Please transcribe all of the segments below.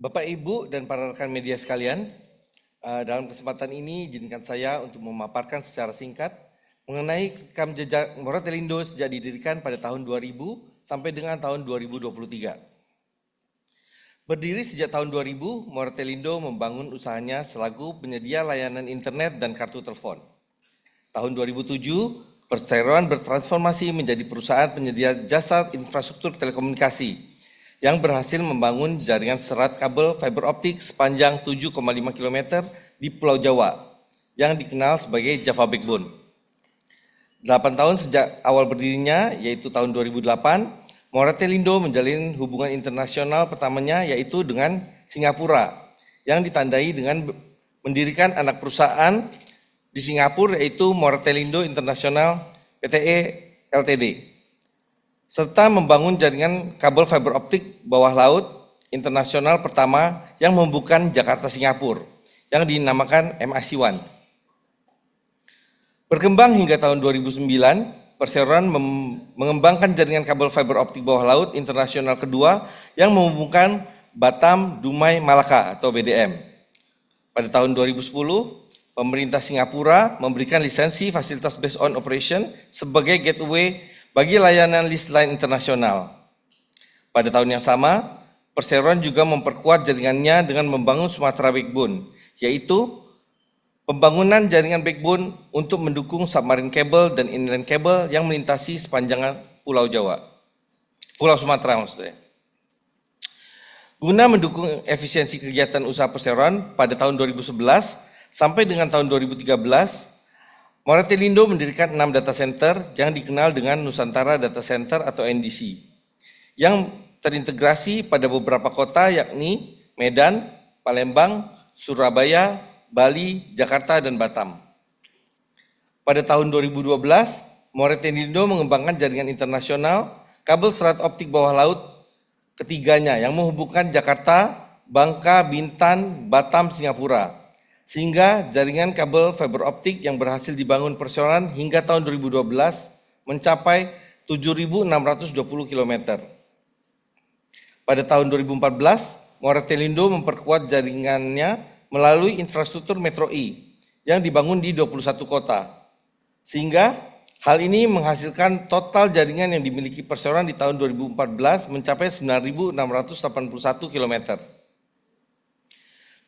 Bapak, Ibu, dan para rekan media sekalian, dalam kesempatan ini izinkan saya untuk memaparkan secara singkat mengenai rekam jejak Moratelindo sejak didirikan pada tahun 2000 sampai dengan tahun 2023. Berdiri sejak tahun 2000, Moratelindo membangun usahanya selaku penyedia layanan internet dan kartu telepon. Tahun 2007, perseroan bertransformasi menjadi perusahaan penyedia jasa infrastruktur telekomunikasi yang berhasil membangun jaringan serat kabel fiber optik sepanjang 7,5 km di Pulau Jawa yang dikenal sebagai Java Backbone. 8 tahun sejak awal berdirinya, yaitu tahun 2008, Moratelindo menjalin hubungan internasional pertamanya yaitu dengan Singapura yang ditandai dengan mendirikan anak perusahaan di Singapura yaitu Moratelindo International Pte Ltd. Serta membangun jaringan kabel fiber optik bawah laut internasional pertama yang menghubungkan Jakarta Singapura yang dinamakan MIC1. Berkembang hingga tahun 2009, perseroan mengembangkan jaringan kabel fiber optik bawah laut internasional kedua yang menghubungkan Batam, Dumai, Malaka atau BDM. Pada tahun 2010, pemerintah Singapura memberikan lisensi fasilitas based on operation sebagai gateway bagi layanan list line internasional. Pada tahun yang sama, perseroan juga memperkuat jaringannya dengan membangun Sumatera Backbone, yaitu pembangunan jaringan backbone untuk mendukung submarine cable dan inland cable yang melintasi sepanjang Pulau Jawa, Pulau Sumatera maksudnya. Guna mendukung efisiensi kegiatan usaha perseroan pada tahun 2011 sampai dengan tahun 2013, Moratelindo mendirikan 6 data center yang dikenal dengan Nusantara Data Center atau NDC, yang terintegrasi pada beberapa kota yakni Medan, Palembang, Surabaya, Bali, Jakarta, dan Batam. Pada tahun 2012, Moratelindo mengembangkan jaringan internasional kabel serat optik bawah laut ketiganya yang menghubungkan Jakarta, Bangka, Bintan, Batam, Singapura. Sehingga jaringan kabel fiber optik yang berhasil dibangun perseroan hingga tahun 2012 mencapai 7.620 km. Pada tahun 2014, Moratelindo memperkuat jaringannya melalui infrastruktur Metro E yang dibangun di 21 kota. Sehingga hal ini menghasilkan total jaringan yang dimiliki perseroan di tahun 2014 mencapai 9.681 km.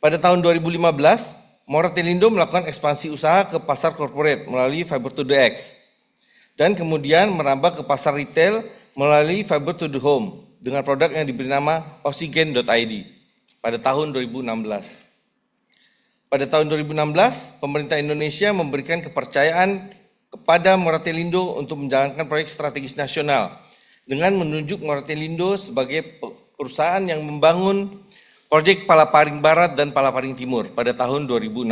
Pada tahun 2015, Moratelindo melakukan ekspansi usaha ke pasar corporate melalui Fiber to the X dan kemudian merambah ke pasar retail melalui Fiber to the Home dengan produk yang diberi nama Oxygen.id pada tahun 2016. Pada tahun 2016, pemerintah Indonesia memberikan kepercayaan kepada Moratelindo untuk menjalankan proyek strategis nasional dengan menunjuk Moratelindo sebagai perusahaan yang membangun proyek Palaparing Barat dan Palaparing Timur pada tahun 2016.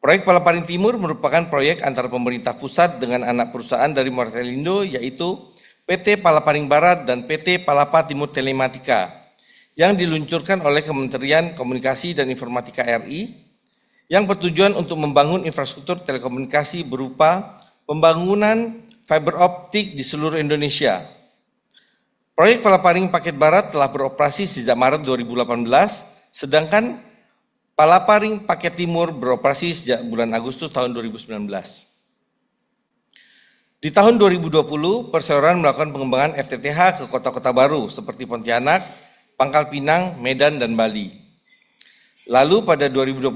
Proyek Palaparing Timur merupakan proyek antara pemerintah pusat dengan anak perusahaan dari Moratelindo yaitu PT Palaparing Barat dan PT Palapa Timur Telematika yang diluncurkan oleh Kementerian Komunikasi dan Informatika RI yang bertujuan untuk membangun infrastruktur telekomunikasi berupa pembangunan fiber optik di seluruh Indonesia. Proyek Palaparing Paket Barat telah beroperasi sejak Maret 2018, sedangkan Palaparing Paket Timur beroperasi sejak bulan Agustus tahun 2019. Di tahun 2020, perseroan melakukan pengembangan FTTH ke kota-kota baru seperti Pontianak, Pangkal Pinang, Medan, dan Bali. Lalu pada 2021,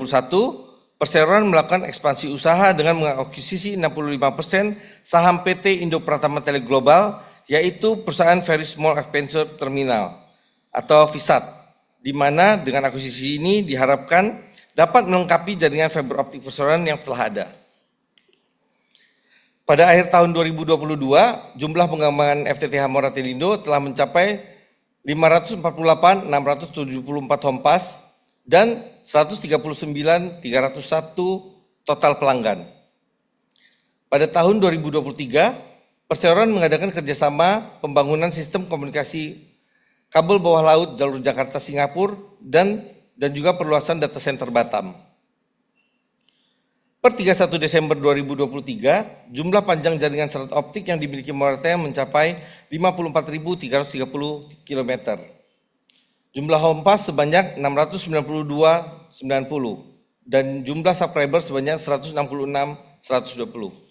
perseroan melakukan ekspansi usaha dengan mengakuisisi 65% saham PT Indo Pratama Tele Global, yaitu perusahaan Very Small Expansion Terminal atau VSAT, di mana dengan akuisisi ini diharapkan dapat melengkapi jaringan fiber optik perseroan yang telah ada. Pada akhir tahun 2022, jumlah pengembangan FTTH Moratelindo telah mencapai 548.674 home pass dan 139.301 total pelanggan. Pada tahun 2023, perseroan mengadakan kerjasama pembangunan sistem komunikasi kabel bawah laut jalur Jakarta Singapura dan juga perluasan data center Batam. Per 31 Desember 2023, jumlah panjang jaringan serat optik yang dimiliki Moratelindo mencapai 54.330 km. Jumlah home pass sebanyak 692.90 dan jumlah subscriber sebanyak 166.120.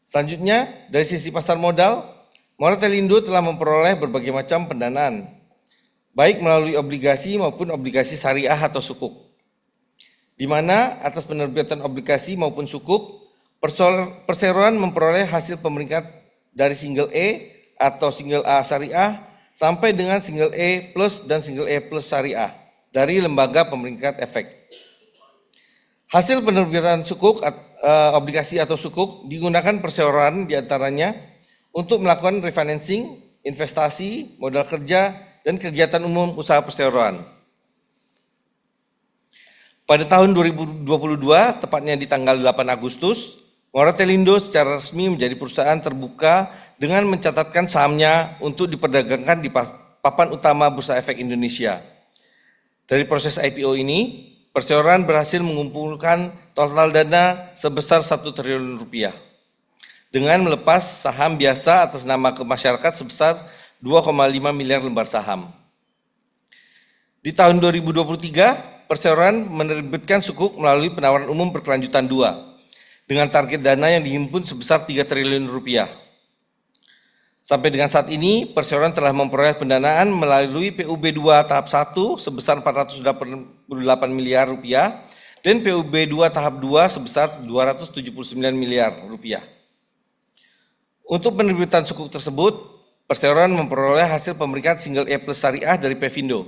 Selanjutnya, dari sisi pasar modal, Moratelindo telah memperoleh berbagai macam pendanaan, baik melalui obligasi maupun obligasi syariah atau sukuk, di mana atas penerbitan obligasi maupun sukuk, perseroan memperoleh hasil pemeringkat dari single E atau single A syariah sampai dengan single E plus dan single E plus syariah dari lembaga pemeringkat efek. Hasil penerbitan sukuk, obligasi atau sukuk digunakan perseroan diantaranya untuk melakukan refinancing, investasi, modal kerja, dan kegiatan umum usaha perseroan. Pada tahun 2022, tepatnya di tanggal 8 Agustus, Moratelindo secara resmi menjadi perusahaan terbuka dengan mencatatkan sahamnya untuk diperdagangkan di papan utama Bursa Efek Indonesia. Dari proses IPO ini, perseroan berhasil mengumpulkan total dana sebesar 1 triliun rupiah dengan melepas saham biasa atas nama ke masyarakat sebesar 2,5 miliar lembar saham. Di tahun 2023, perseroan menerbitkan sukuk melalui penawaran umum berkelanjutan 2 dengan target dana yang dihimpun sebesar 3 triliun rupiah. Sampai dengan saat ini, perseroan telah memperoleh pendanaan melalui PUB2 tahap 1 sebesar 488 miliar rupiah dan PUB2 tahap 2 sebesar 279 miliar rupiah. Untuk penerbitan sukuk tersebut, perseroan memperoleh hasil pemeringkat single E plus syariah dari Pevindo.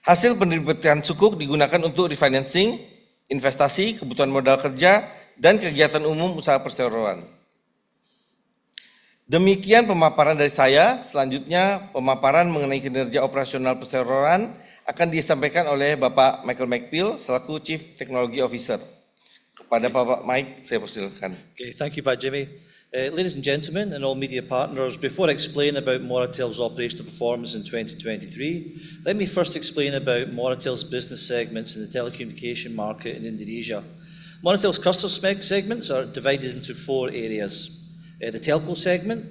Hasil penerbitan sukuk digunakan untuk refinancing, investasi, kebutuhan modal kerja, dan kegiatan umum usaha perseroan. Demikian pemaparan dari saya. Selanjutnya, pemaparan mengenai kinerja operasional perseroan akan disampaikan oleh Bapak Michael McPeel selaku Chief Technology Officer. Kepada Bapak Mike, saya persilakan. Okay, thank you, Pak Jimmy. Ladies and gentlemen and all media partners, before I explain about Moratel's operational performance in 2023, let me first explain about Moratel's business segments in the telecommunication market in Indonesia. Moratel's customer segments are divided into 4 areas. The telco segment,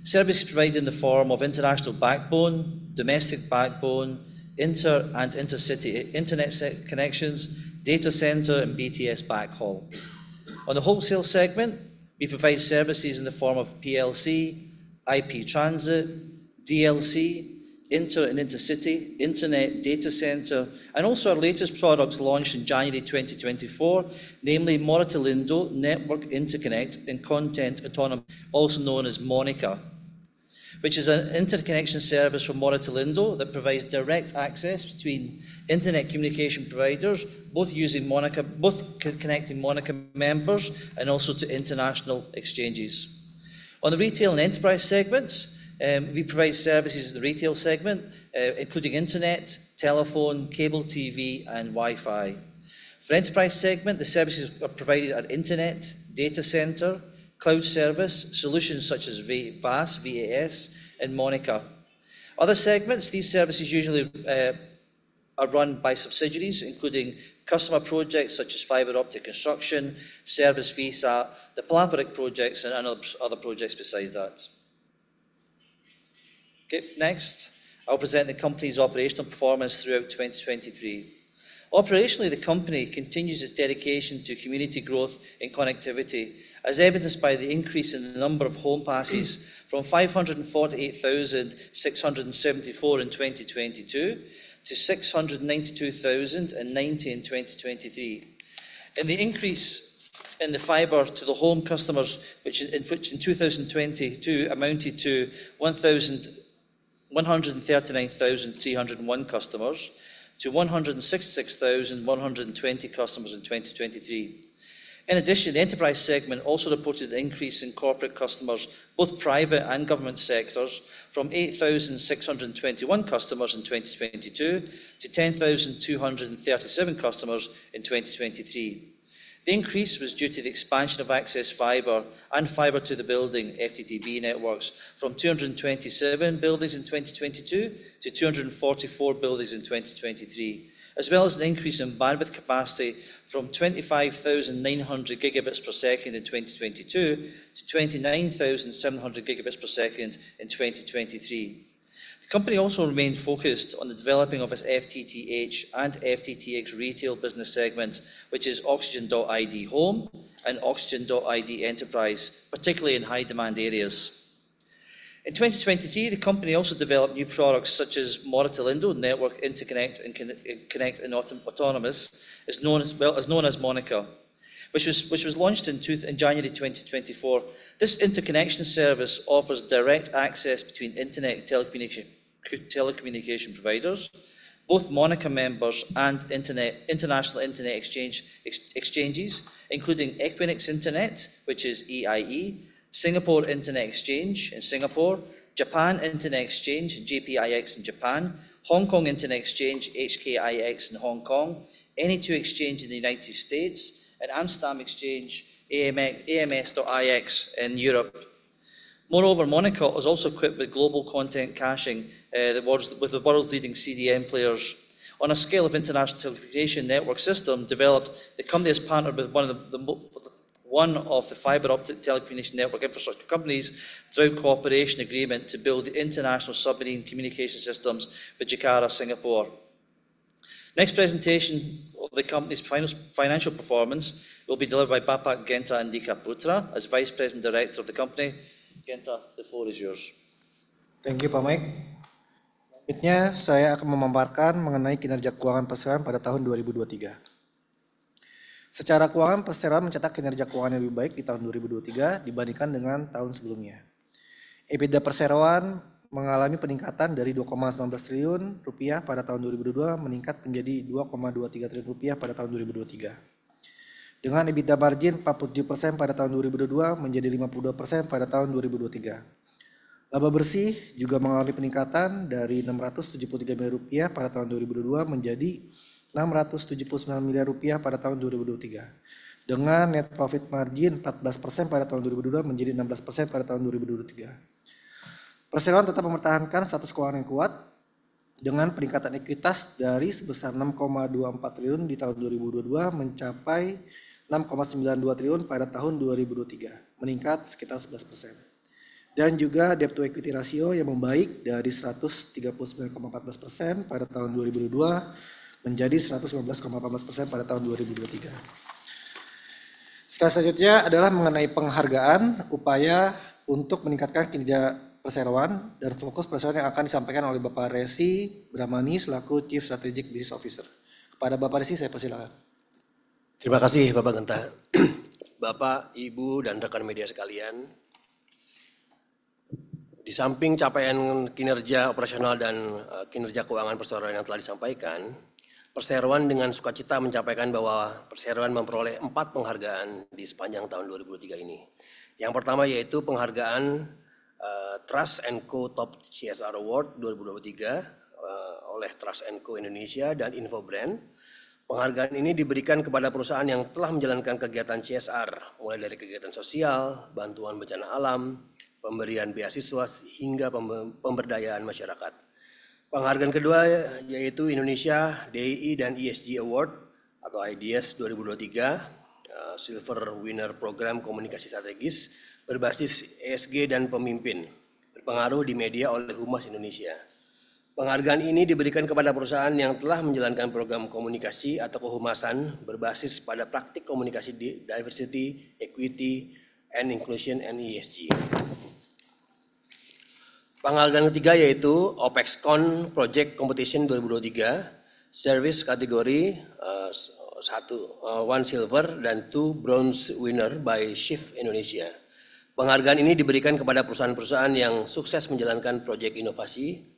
services provided in the form of international backbone, domestic backbone, inter and intercity internet connections, data center and BTS backhaul. On the wholesale segment, we provide services in the form of PLC, IP transit, DLC, inter and intercity, internet, data center, and also our latest products launched in January 2024, namely Moratelindo Network Interconnect and Content Autonomy, also known as MONICA, which is an interconnection service for Moratelindo that provides direct access between internet communication providers, both connecting MONICA members and also to international exchanges. On the retail and enterprise segments, we provide services in the retail segment, including internet, telephone, cable TV, and Wi-Fi. For enterprise segment, the services are provided at internet, data center, cloud service, solutions such as VAS, and MONICA. Other segments, these services usually are run by subsidiaries, including customer projects such as fibre optic construction, service VSAT, the Palamparic projects, and other projects besides that. Okay, next, I'll present the company's operational performance throughout 2023. Operationally, the company continues its dedication to community growth and connectivity, as evidenced by the increase in the number of home passes from 548,674 in 2022 to 692,090 in 2023. And the increase in the fibre to the home customers, which in 2022 amounted to 139,301 customers, to 166,120 customers in 2023. In addition, the enterprise segment also reported an increase in corporate customers, both private and government sectors, from 8,621 customers in 2022 to 10,237 customers in 2023. The increase was due to the expansion of access fibre and fibre to the building FTTB networks from 227 buildings in 2022 to 244 buildings in 2023, as well as an increase in bandwidth capacity from 25,900 gigabits per second in 2022 to 29,700 gigabits per second in 2023. The company also remained focused on the developing of its FTTH and FTTX retail business segment, which is Oxygen.ID Home and Oxygen.ID Enterprise, particularly in high-demand areas. In 2023, the company also developed new products such as Moratel Indo Network Interconnect and Connect and Autonomous, known as Monica, which was launched in January 2024. This interconnection service offers direct access between internet and telecommunication providers, both Monica members and international internet exchanges, including Equinix Internet, which is EIE, Singapore Internet Exchange in Singapore, Japan Internet Exchange, JPIX in Japan, Hong Kong Internet Exchange, HKIX in Hong Kong, NE2 Exchange in the United States, and Amsterdam Exchange, AMS.IX in Europe. Moreover, Monica is also equipped with global content caching with the world's leading CDN players. On a scale of international telecommunication network system developed, the company has partnered with one of the fibre optic telecommunication network infrastructure companies through cooperation agreement to build the international submarine communication systems with Jakarta, Singapore. Next presentation of the company's financial performance will be delivered by Bapak Genta Andika Putra as Vice President Director of the company. Genta, the floor is yours. Thank you, Pak Mike. Selanjutnya, saya akan memaparkan mengenai kinerja keuangan perseroan pada tahun 2023. Secara keuangan, perseroan mencetak kinerja keuangan yang lebih baik di tahun 2023 dibandingkan dengan tahun sebelumnya. EBITDA perseroan mengalami peningkatan dari 2,19 triliun rupiah pada tahun 2022 meningkat menjadi 2,23 triliun rupiah pada tahun 2023. Dengan EBITDA margin 47% pada tahun 2022 menjadi 52% pada tahun 2023. Laba bersih juga mengalami peningkatan dari 673 miliar rupiah pada tahun 2022 menjadi 679 miliar rupiah pada tahun 2023. Dengan net profit margin 14% pada tahun 2022 menjadi 16% pada tahun 2023. Perseroan tetap mempertahankan status keuangan yang kuat dengan peningkatan ekuitas dari sebesar 6,24 triliun di tahun 2022 mencapai 6,92 triliun pada tahun 2023, meningkat sekitar 11%. Dan juga debt to equity ratio yang membaik dari 139,14% pada tahun 2022 menjadi 115,14% pada tahun 2023. Selanjutnya adalah mengenai penghargaan upaya untuk meningkatkan kinerja perseroan dan fokus perseroan yang akan disampaikan oleh Bapak Resi Brahmani selaku Chief Strategic Business Officer. Kepada Bapak Resi saya persilakan. Terima kasih Bapak Genta. Bapak, Ibu, dan rekan media sekalian, di samping capaian kinerja operasional dan kinerja keuangan perseroan yang telah disampaikan, Perseroan dengan sukacita menyampaikan bahwa Perseroan memperoleh 4 penghargaan di sepanjang tahun 2023 ini. Yang pertama yaitu penghargaan Trust & Co Top CSR Award 2023 oleh Trust & Co Indonesia dan Infobrand. Penghargaan ini diberikan kepada perusahaan yang telah menjalankan kegiatan CSR, mulai dari kegiatan sosial, bantuan bencana alam, pemberian beasiswa, hingga pemberdayaan masyarakat. Penghargaan kedua yaitu Indonesia DEI dan ESG Award atau IDS 2023, Silver Winner Program Komunikasi Strategis berbasis ESG dan pemimpin, berpengaruh di media oleh Humas Indonesia. Penghargaan ini diberikan kepada perusahaan yang telah menjalankan program komunikasi atau kehumasan berbasis pada praktik komunikasi diversity, equity, and inclusion and ESG. Penghargaan ketiga yaitu OPEXCON Project Competition 2023, Service kategori 1 Silver dan 2 Bronze winner by Shift Indonesia. Penghargaan ini diberikan kepada perusahaan-perusahaan yang sukses menjalankan proyek inovasi.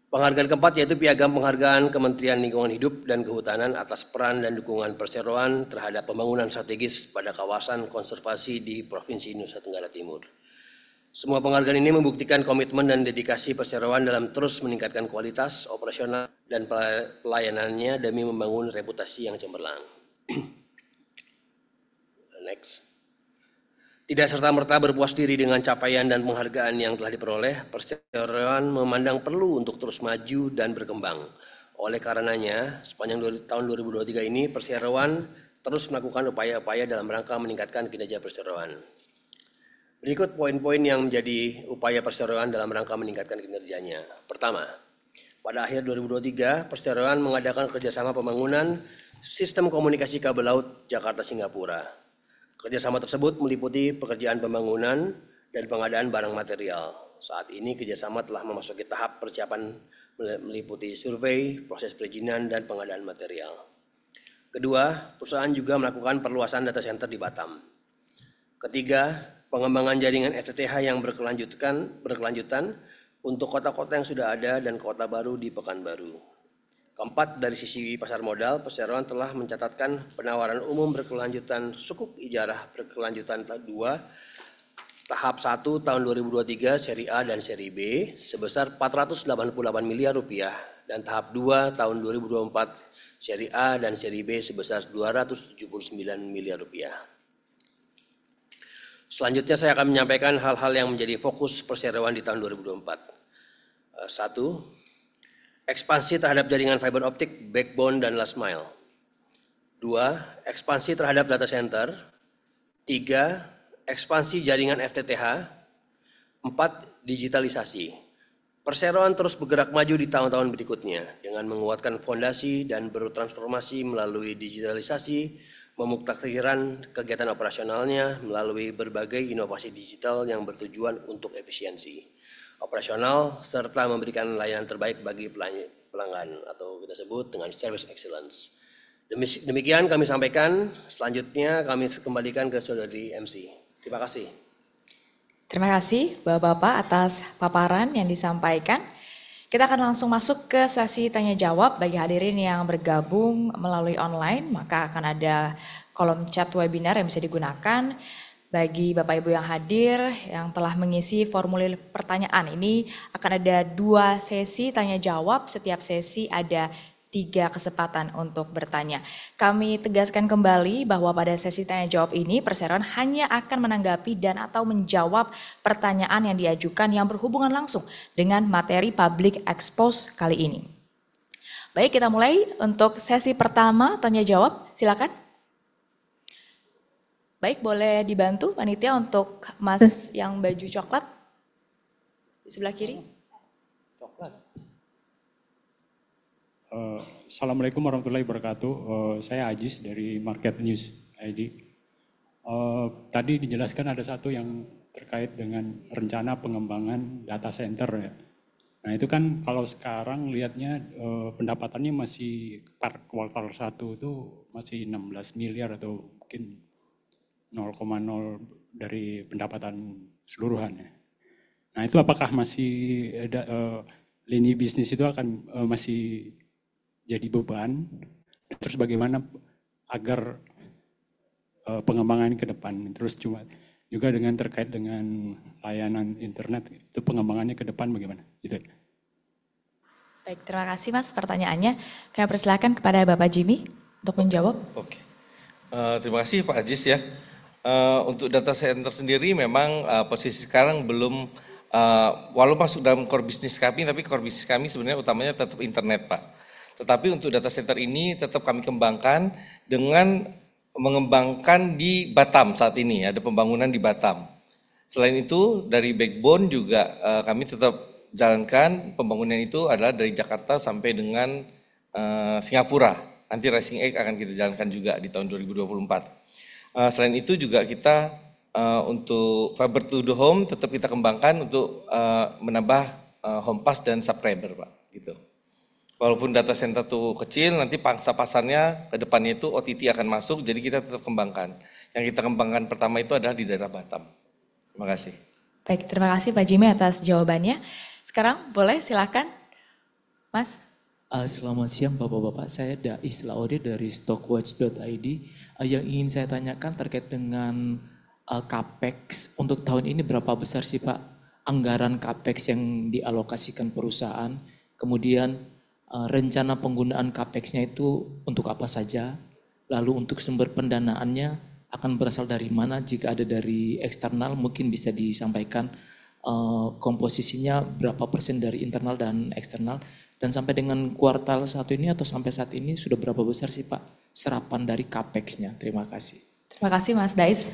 Penghargaan keempat yaitu Piagam Penghargaan Kementerian Lingkungan Hidup dan Kehutanan atas peran dan dukungan Perseroan terhadap pembangunan strategis pada kawasan konservasi di Provinsi Nusa Tenggara Timur. Semua penghargaan ini membuktikan komitmen dan dedikasi Perseroan dalam terus meningkatkan kualitas operasional dan pelayanannya demi membangun reputasi yang cemerlang. Next. Tidak serta-merta berpuas diri dengan capaian dan penghargaan yang telah diperoleh, Perseroan memandang perlu untuk terus maju dan berkembang. Oleh karenanya, sepanjang tahun 2023 ini, Perseroan terus melakukan upaya-upaya dalam rangka meningkatkan kinerja Perseroan. Berikut poin-poin yang menjadi upaya perseroan dalam rangka meningkatkan kinerjanya. Pertama, pada akhir 2023, perseroan mengadakan kerjasama pembangunan sistem komunikasi kabel laut Jakarta-Singapura. Kerjasama tersebut meliputi pekerjaan pembangunan dan pengadaan barang material. Saat ini kerjasama telah memasuki tahap persiapan meliputi survei, proses perizinan, dan pengadaan material. Kedua, perusahaan juga melakukan perluasan data center di Batam. Ketiga, pengembangan jaringan FTTH yang berkelanjutan untuk kota-kota yang sudah ada dan kota baru di Pekanbaru. Keempat, dari sisi pasar modal, perseroan telah mencatatkan penawaran umum berkelanjutan sukuk ijarah berkelanjutan 2 tahap 1 tahun 2023 seri A dan seri B sebesar 488 miliar rupiah dan tahap 2 tahun 2024 seri A dan seri B sebesar 279 miliar rupiah. Selanjutnya saya akan menyampaikan hal-hal yang menjadi fokus perseroan di tahun 2024. 1. Ekspansi terhadap jaringan fiber optik, backbone, dan last mile. 2. Ekspansi terhadap data center. 3. Ekspansi jaringan FTTH. 4. Digitalisasi. Perseroan terus bergerak maju di tahun-tahun berikutnya dengan menguatkan fondasi dan bertransformasi melalui digitalisasi, memutakhirkan kegiatan operasionalnya melalui berbagai inovasi digital yang bertujuan untuk efisiensi operasional serta memberikan layanan terbaik bagi pelanggan atau kita sebut dengan service excellence. Demikian kami sampaikan. Selanjutnya kami kembalikan ke saudari MC. Terima kasih. Terima kasih Bapak-Bapak atas paparan yang disampaikan. Kita akan langsung masuk ke sesi tanya jawab bagi hadirin yang bergabung melalui online, maka akan ada kolom chat webinar yang bisa digunakan. Bagi Bapak Ibu yang hadir yang telah mengisi formulir pertanyaan ini akan ada 2 sesi tanya jawab, setiap sesi ada 3 kesempatan untuk bertanya. Kami tegaskan kembali bahwa pada sesi tanya jawab ini perseroan hanya akan menanggapi dan atau menjawab pertanyaan yang diajukan yang berhubungan langsung dengan materi public expose kali ini. Baik, kita mulai untuk sesi pertama tanya jawab, silakan. Baik, boleh dibantu panitia untuk Mas yang baju coklat di sebelah kiri. Assalamualaikum warahmatullahi wabarakatuh. Saya Ajis dari Market News ID. Tadi dijelaskan ada satu yang terkait dengan rencana pengembangan data center ya. Nah itu kan kalau sekarang lihatnya pendapatannya masih per kuartal 1 itu masih 16 miliar atau mungkin 0,0 dari pendapatan seluruhan ya. Nah itu apakah masih ada lini bisnis itu akan masih jadi beban, terus bagaimana agar pengembangan ke depan, terus juga dengan terkait dengan layanan internet, itu pengembangannya ke depan bagaimana? Gitu. Baik, terima kasih Mas pertanyaannya. Kami persilakan kepada Bapak Jimmy untuk menjawab. Oke, terima kasih Pak Ajis ya. Untuk data center sendiri memang posisi sekarang belum, walaupun masuk dalam core bisnis kami, tapi core bisnis kami sebenarnya utamanya tetap internet Pak. Tetapi untuk data center ini tetap kami kembangkan dengan mengembangkan di Batam saat ini, ada pembangunan di Batam. Selain itu dari backbone juga kami tetap jalankan pembangunan itu adalah dari Jakarta sampai dengan Singapura. Nanti Rising Egg akan kita jalankan juga di tahun 2024. Selain itu juga kita untuk fiber to the home tetap kita kembangkan untuk menambah home pass dan subscriber Pak, gitu. Walaupun data center itu kecil, nanti pangsa pasarnya ke depannya itu OTT akan masuk, jadi kita tetap kembangkan. Yang kita kembangkan pertama itu adalah di daerah Batam. Terima kasih. Baik, terima kasih Pak Jimmy atas jawabannya. Sekarang boleh silakan Mas. Selamat siang Bapak-Bapak, saya Dais Laode dari stockwatch.id. Yang ingin saya tanyakan terkait dengan CAPEX untuk tahun ini berapa besar sih Pak anggaran CAPEX yang dialokasikan perusahaan, kemudian rencana penggunaan CAPEX-nya itu untuk apa saja, lalu untuk sumber pendanaannya akan berasal dari mana, jika ada dari eksternal mungkin bisa disampaikan komposisinya berapa persen dari internal dan eksternal, dan sampai dengan kuartal 1 ini atau sampai saat ini sudah berapa besar sih Pak serapan dari CAPEX-nya. Terima kasih. Terima kasih Mas Dais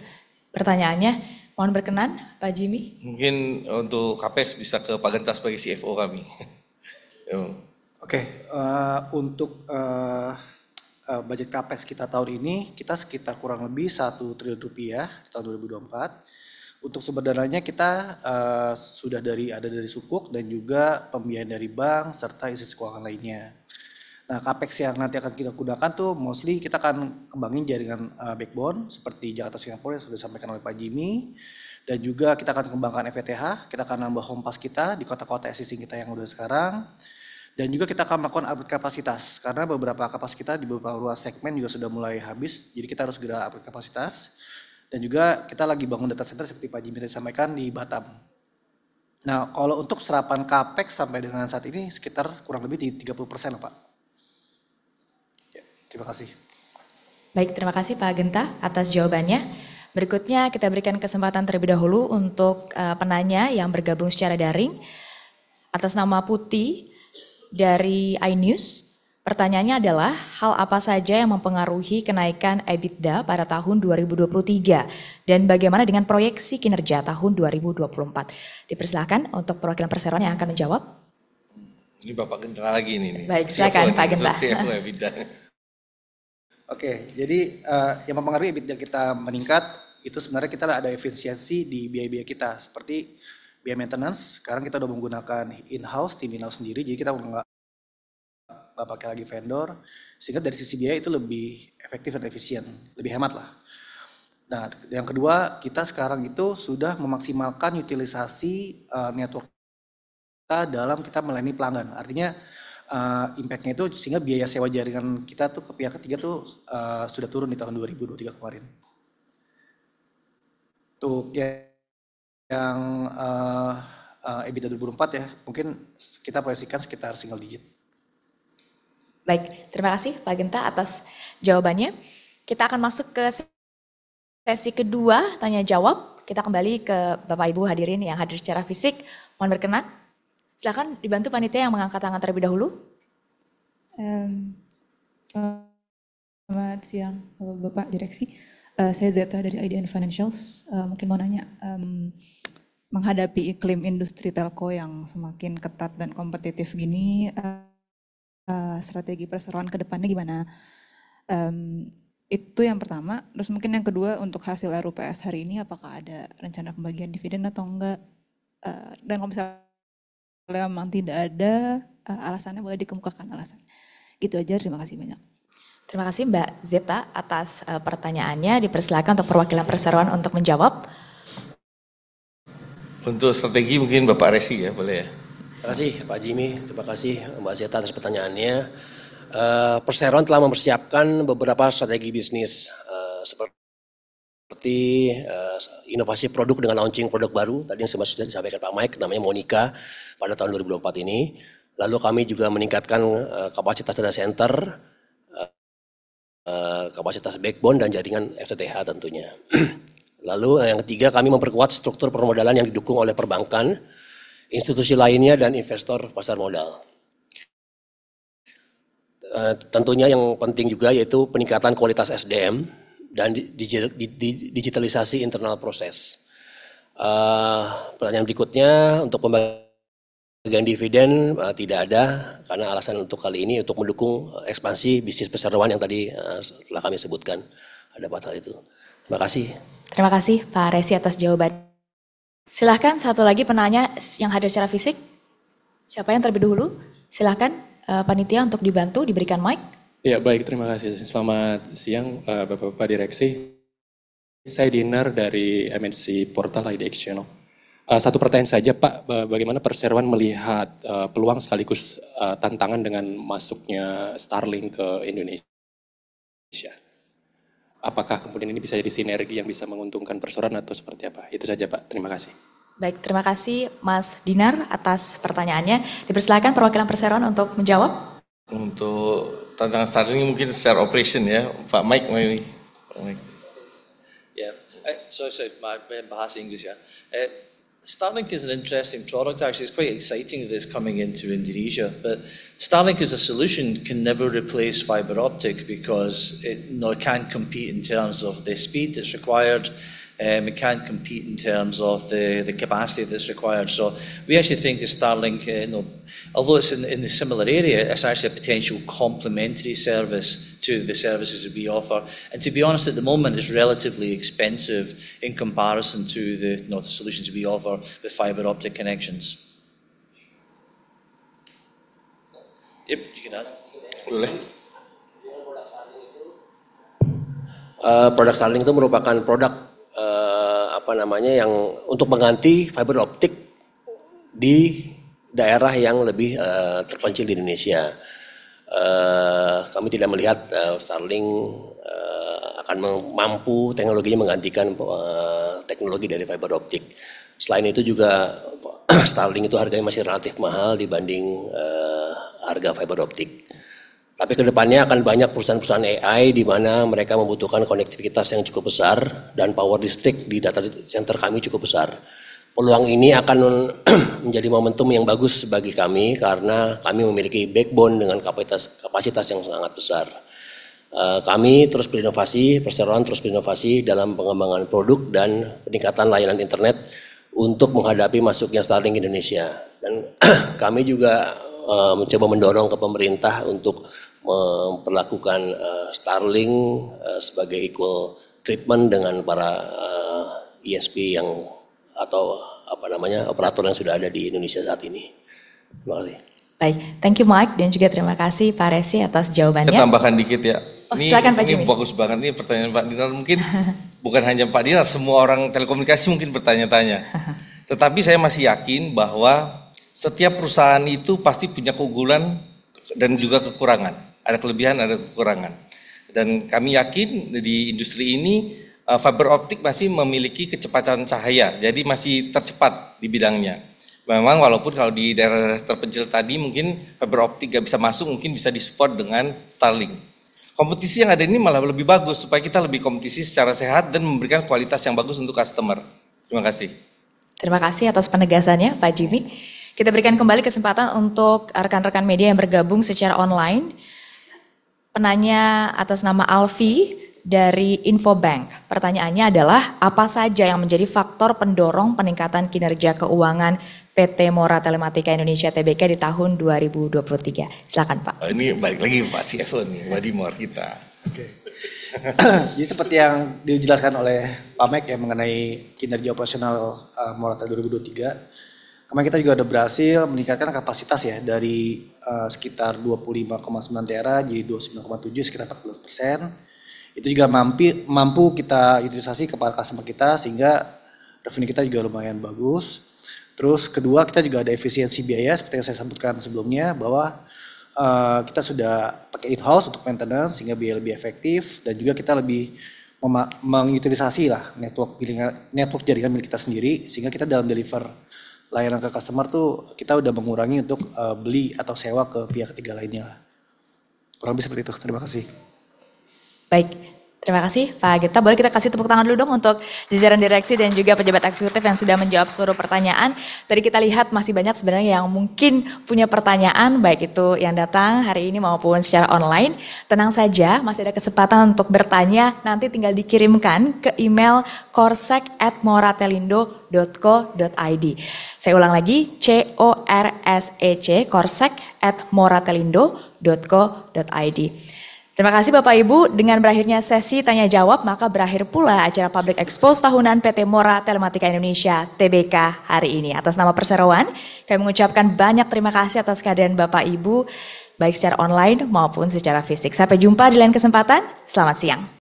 pertanyaannya. Mohon berkenan, Pak Jimmy. Mungkin untuk CAPEX bisa ke Pak Genta sebagai CFO kami. Yo. Oke, untuk budget CAPEX kita tahun ini, kita sekitar kurang lebih 1 triliun rupiah di tahun 2024. Untuk sumber dananya kita sudah ada dari Sukuk dan juga pembiayaan dari bank serta institusi keuangan lainnya. Nah, CAPEX yang nanti akan kita gunakan tuh mostly kita akan kembangin jaringan backbone seperti Jakarta Singapura yang sudah disampaikan oleh Pak Jimmy. Dan juga kita akan kembangkan FTTH, kita akan nambah home pass kita di kota-kota existing kita yang udah sekarang. Dan juga kita akan melakukan upgrade kapasitas, karena beberapa kapasitas kita di beberapa ruas segmen juga sudah mulai habis, jadi kita harus segera upgrade kapasitas. Dan juga kita lagi bangun data center seperti Pak Jimmy tadi sampaikan di Batam. Nah, kalau untuk serapan CAPEX sampai dengan saat ini sekitar kurang lebih di 30% lah, Pak. Ya, terima kasih. Baik, terima kasih Pak Genta atas jawabannya. Berikutnya kita berikan kesempatan terlebih dahulu untuk penanya yang bergabung secara daring. Atas nama Putih dari iNews, pertanyaannya adalah hal apa saja yang mempengaruhi kenaikan EBITDA pada tahun 2023 dan bagaimana dengan proyeksi kinerja tahun 2024. Dipersilakan untuk perwakilan perseroan yang akan menjawab. Ini Bapak Genta lagi nih. Baik, silakan Pak Genta. Oke, jadi yang mempengaruhi EBITDA kita meningkat itu sebenarnya kita ada efisiensi di biaya-biaya kita seperti biaya maintenance. Sekarang kita udah menggunakan tim in-house sendiri, jadi kita nggak pakai lagi vendor, sehingga dari sisi biaya itu lebih efektif dan efisien, lebih hemat lah. Nah, yang kedua kita sekarang itu sudah memaksimalkan utilisasi network kita dalam kita melayani pelanggan. Artinya impact-nya itu sehingga biaya sewa jaringan kita tuh ke pihak ketiga tuh sudah turun di tahun 2023 kemarin. Untuk yang EBITDA 2024 ya, mungkin kita proyeksikan sekitar single digit. Baik, terima kasih Pak Genta atas jawabannya. Kita akan masuk ke sesi kedua tanya jawab. Kita kembali ke Bapak Ibu hadirin yang hadir secara fisik. Mohon berkenan. Silakan dibantu panitia yang mengangkat tangan terlebih dahulu. Selamat siang Bapak Direksi. Saya Zeta dari IDN Financials. Mungkin mau nanya, menghadapi iklim industri telco yang semakin ketat dan kompetitif gini, strategi perseroan ke depannya gimana? Itu yang pertama. Terus mungkin yang kedua, untuk hasil RUPS hari ini apakah ada rencana pembagian dividen atau enggak? Dan kalau misalnya memang tidak ada, alasannya boleh dikemukakan alasan. Gitu aja, terima kasih banyak. Terima kasih Mbak Zeta atas pertanyaannya. Dipersilakan untuk perwakilan perseroan untuk menjawab. Untuk strategi mungkin Bapak Resi ya, boleh ya. Terima kasih Pak Jimmy, terima kasih Mbak Zeta atas pertanyaannya. Perseroan telah mempersiapkan beberapa strategi bisnis seperti inovasi produk dengan launching produk baru, tadi yang sudah disampaikan Pak Mike, namanya Monica pada tahun 2024 ini. Lalu kami juga meningkatkan kapasitas data center, kapasitas backbone dan jaringan FTTH tentunya. Lalu yang ketiga, kami memperkuat struktur permodalan yang didukung oleh perbankan, institusi lainnya dan investor pasar modal. Tentunya yang penting juga yaitu peningkatan kualitas SDM dan digitalisasi internal proses. Pertanyaan berikutnya, untuk pembagian dividen tidak ada, karena alasan untuk kali ini untuk mendukung ekspansi bisnis perseroan yang tadi telah kami sebutkan. Ada 4 hal itu. Terima kasih. Terima kasih Pak Resi atas jawaban. Silahkan satu lagi penanya yang hadir secara fisik. Siapa yang terlebih dahulu? Silahkan panitia untuk dibantu, diberikan mic. Ya baik, terima kasih. Selamat siang Bapak-Bapak Direksi. Saya Dinar dari MNC Portal IDX Channel. Satu pertanyaan saja Pak, bagaimana perseroan melihat peluang sekaligus tantangan dengan masuknya Starlink ke Indonesia? Apakah kemudian ini bisa jadi sinergi yang bisa menguntungkan perseroan atau seperti apa? Itu saja Pak, terima kasih. Baik, terima kasih Mas Dinar atas pertanyaannya. Dipersilakan perwakilan perseroan untuk menjawab. Untuk tantangan Starlink mungkin secara operation ya, Pak Mike. Yeah, sorry, my bahasa English ya. Starlink is an interesting product. Actually, it's quite exciting that it's coming into Indonesia. But Starlink as a solution can never replace fiber optic because it can't compete in terms of the speed that's required It can't compete in terms of the capacity that's required. So we actually think that Starlink, although it's in the similar area, it's actually a potential complementary service to the services that we offer. And to be honest, at the moment, it's relatively expensive in comparison to the solutions we offer with fiber optic connections. Yep, you can add. Boleh. Produk Starlink itu merupakan produk yang untuk mengganti fiber optik di daerah yang lebih terpencil di Indonesia. Kami tidak melihat Starlink akan mampu teknologinya menggantikan teknologi dari fiber optik. Selain itu juga Starlink itu harganya masih relatif mahal dibanding harga fiber optik. Tapi kedepannya akan banyak perusahaan-perusahaan AI di mana mereka membutuhkan konektivitas yang cukup besar dan power listrik di data center kami cukup besar. Peluang ini akan menjadi momentum yang bagus bagi kami karena kami memiliki backbone dengan kapasitas yang sangat besar. Kami terus berinovasi, Perseroan terus berinovasi dalam pengembangan produk dan peningkatan layanan internet untuk menghadapi masuknya Starlink Indonesia. Dan kami juga mencoba mendorong ke pemerintah untuk memperlakukan Starlink sebagai equal treatment dengan para ISP atau operator yang sudah ada di Indonesia saat ini. Terima kasih. Baik, thank you Mike dan juga terima kasih Pak Resi atas jawabannya. Saya tambahkan dikit ya. Silakan Pak Jimmy. Ini bagus banget nih pertanyaan Pak Dinar, mungkin bukan hanya Pak Dinar, semua orang telekomunikasi mungkin bertanya-tanya. Tetapi saya masih yakin bahwa setiap perusahaan itu pasti punya keunggulan dan juga kekurangan. Ada kelebihan, ada kekurangan. Dan kami yakin di industri ini fiber optik masih memiliki kecepatan cahaya, jadi masih tercepat di bidangnya. Memang walaupun kalau di daerah terpencil tadi mungkin fiber optik gak bisa masuk, mungkin bisa disupport dengan Starlink. Kompetisi yang ada ini malah lebih bagus supaya kita lebih kompetisi secara sehat dan memberikan kualitas yang bagus untuk customer. Terima kasih. Terima kasih atas penegasannya Pak Jimmy. Kita berikan kembali kesempatan untuk rekan-rekan media yang bergabung secara online. Penanya atas nama Alfi dari Infobank. Pertanyaannya adalah apa saja yang menjadi faktor pendorong peningkatan kinerja keuangan PT Mora Telematika Indonesia Tbk di tahun 2023. Silakan Pak. Ini balik lagi Pak CFO nih, Wadimor kita. Oke. Jadi seperti yang dijelaskan oleh Pak Mek ya mengenai kinerja operasional Mora Tel 2023. Kemarin kita juga udah berhasil meningkatkan kapasitas ya dari sekitar 25,9 tera jadi 29,7 sekitar 14%. Itu juga mampu kita utilisasi kepada customer kita sehingga revenue kita juga lumayan bagus. Terus kedua kita juga ada efisiensi biaya seperti yang saya sebutkan sebelumnya bahwa kita sudah pakai in-house untuk maintenance sehingga biaya lebih efektif dan juga kita lebih mengutilisasi lah network jaringan milik kita sendiri sehingga kita dalam deliver layanan ke customer tuh kita udah mengurangi untuk beli atau sewa ke pihak ketiga lainnya lah. Kurang lebih seperti itu. Terima kasih. Baik, terima kasih Pak Gita. Boleh kita kasih tepuk tangan dulu dong untuk jajaran direksi dan juga pejabat eksekutif yang sudah menjawab seluruh pertanyaan. Tadi kita lihat masih banyak sebenarnya yang mungkin punya pertanyaan, baik itu yang datang hari ini maupun secara online. Tenang saja, masih ada kesempatan untuk bertanya, nanti tinggal dikirimkan ke email korsek@moratelindo.co.id. Saya ulang lagi, korsek@moratelindo.co.id. Terima kasih Bapak Ibu, dengan berakhirnya sesi tanya jawab maka berakhir pula acara Public Expose tahunan PT Mora Telematika Indonesia Tbk hari ini. Atas nama Perseroan, kami mengucapkan banyak terima kasih atas kehadiran Bapak Ibu baik secara online maupun secara fisik. Sampai jumpa di lain kesempatan, selamat siang.